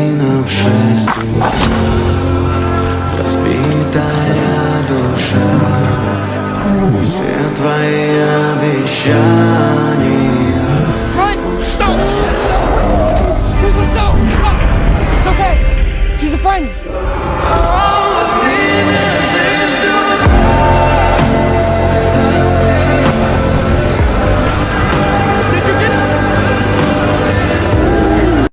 Машина в 6 утра, разбитая душа. Все твои обещания. Run! Stop! Susan, no! Stop! It's okay. She's a friend.